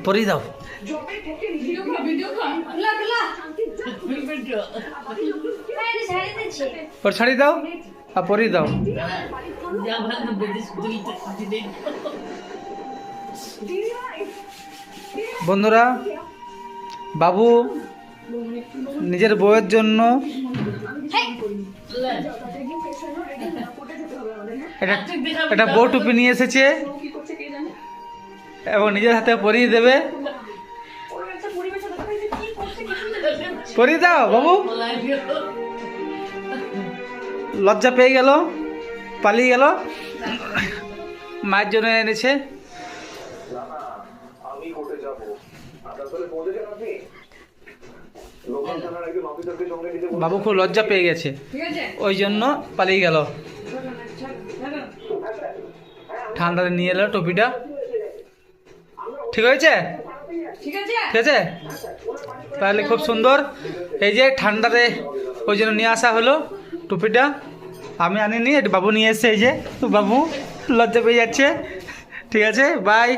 পরি দাও ছাড়ি দাও আর পরি দাও। বন্ধুরা, বাবু নিজের বউয়ের জন্য এটা বউ টুপি নিয়ে এসেছে এবং নিজের হাতে পরিয়ে দেবে। পরিয়ে দাও বাবু। লজ্জা পেয়ে গেল, পালিয়ে গেল। মায়ের জন্য এনেছে। বাবু খুব লজ্জা পেয়ে গেছে, ওই জন্য পালিয়ে গেল। ঠান্ডাতে নিয়ে এলো টুপিটা। ঠিক হয়েছে? ঠিক আছে, তাহলে খুব সুন্দর। এই যে ঠান্ডাতে ওই জন্য নিয়ে আসা হলো টুপিটা। আমি আনিনি, এটা বাবু নিয়ে এসছে। এই যে বাবু লজ্জা পেয়ে যাচ্ছে। ঠিক আছে, বাই।